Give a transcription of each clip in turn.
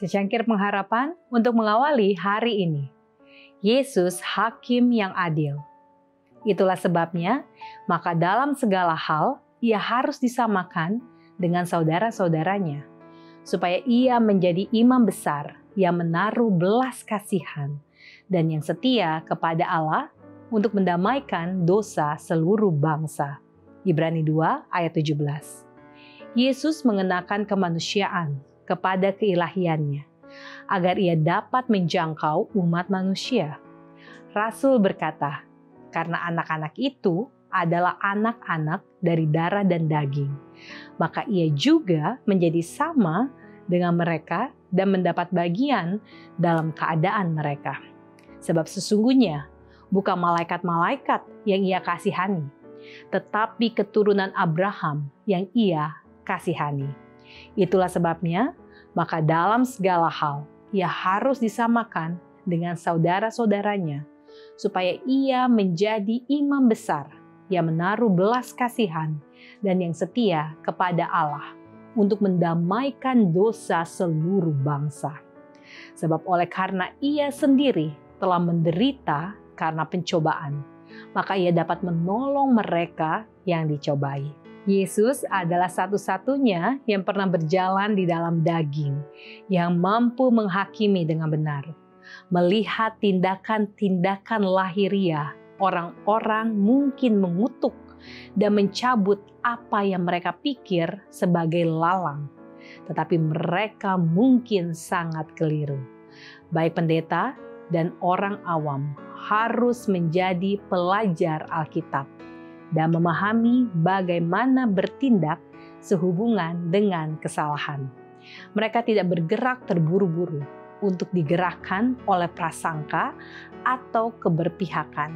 Secangkir pengharapan untuk mengawali hari ini. Yesus hakim yang adil. Itulah sebabnya, maka dalam segala hal ia harus disamakan dengan saudara-saudaranya, supaya ia menjadi imam besar yang menaruh belas kasihan dan yang setia kepada Allah untuk mendamaikan dosa seluruh bangsa. Ibrani 2 ayat 17. Yesus mengenakan kemanusiaan kepada keilahiannya, agar ia dapat menjangkau umat manusia. Rasul berkata, karena anak-anak itu adalah anak-anak dari darah dan daging, maka ia juga menjadi sama dengan mereka dan mendapat bagian dalam keadaan mereka. Sebab sesungguhnya bukan malaikat-malaikat yang ia kasihani, tetapi keturunan Abraham yang ia kasihani. Itulah sebabnya, maka dalam segala hal ia harus disamakan dengan saudara-saudaranya, supaya ia menjadi imam besar yang menaruh belas kasihan dan yang setia kepada Allah untuk mendamaikan dosa seluruh bangsa. Sebab oleh karena ia sendiri telah menderita karena pencobaan, maka ia dapat menolong mereka yang dicobai. Yesus adalah satu-satunya yang pernah berjalan di dalam daging, yang mampu menghakimi dengan benar, melihat tindakan-tindakan lahiriah orang-orang mungkin mengutuk dan mencabut apa yang mereka pikir sebagai lalang, tetapi mereka mungkin sangat keliru. Baik pendeta dan orang awam harus menjadi pelajar Alkitab dan memahami bagaimana bertindak sehubungan dengan kesalahan. Mereka tidak bergerak terburu-buru untuk digerakkan oleh prasangka atau keberpihakan,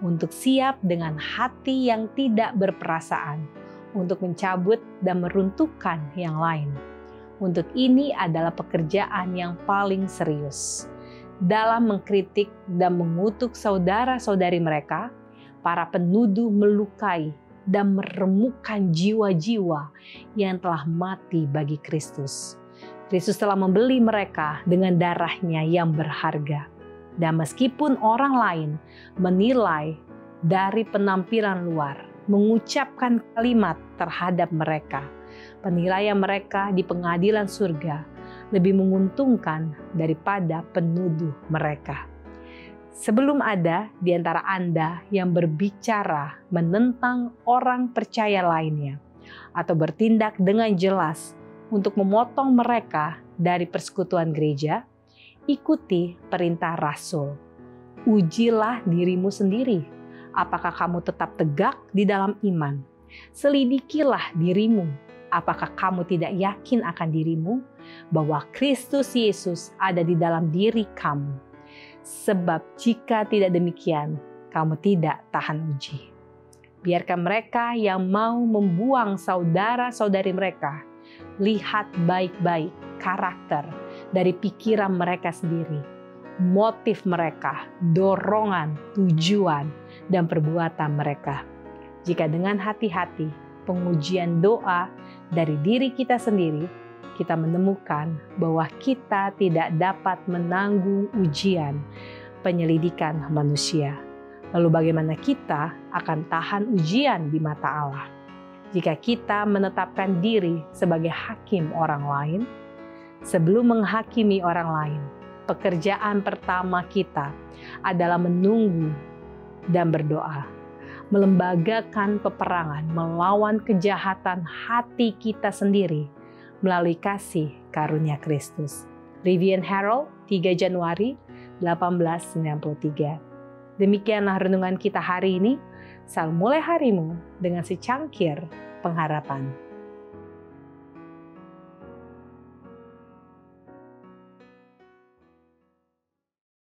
untuk siap dengan hati yang tidak berperasaan, untuk mencabut dan meruntuhkan yang lain. Untuk ini adalah pekerjaan yang paling serius. Dalam mengkritik dan mengutuk saudara-saudari mereka, para penuduh melukai dan meremukkan jiwa-jiwa yang telah mati bagi Kristus. Kristus telah membeli mereka dengan darahnya yang berharga. Dan meskipun orang lain menilai dari penampilan luar, mengucapkan kalimat terhadap mereka, penilaian mereka di pengadilan surga lebih menguntungkan daripada penuduh mereka. Sebelum ada di antara Anda yang berbicara menentang orang percaya lainnya atau bertindak dengan jelas untuk memotong mereka dari persekutuan gereja, ikuti perintah Rasul. Ujilah dirimu sendiri, apakah kamu tetap tegak di dalam iman. Selidikilah dirimu, apakah kamu tidak yakin akan dirimu bahwa Kristus Yesus ada di dalam diri kamu. Sebab jika tidak demikian, kamu tidak tahan uji. Biarkan mereka yang mau membuang saudara-saudari mereka lihat baik-baik karakter dari pikiran mereka sendiri, motif mereka, dorongan, tujuan, dan perbuatan mereka. Jika dengan hati-hati pengujian doa dari diri kita sendiri, kita menemukan bahwa kita tidak dapat menanggung ujian penyelidikan manusia. Lalu bagaimana kita akan tahan ujian di mata Allah? Jika kita menetapkan diri sebagai hakim orang lain, sebelum menghakimi orang lain, pekerjaan pertama kita adalah menunggu dan berdoa, melembagakan peperangan melawan kejahatan hati kita sendiri melalui kasih karunia Kristus. Rivian Herald, 3 Januari 1893. Demikianlah renungan kita hari ini. Selalu mulai harimu dengan secangkir pengharapan.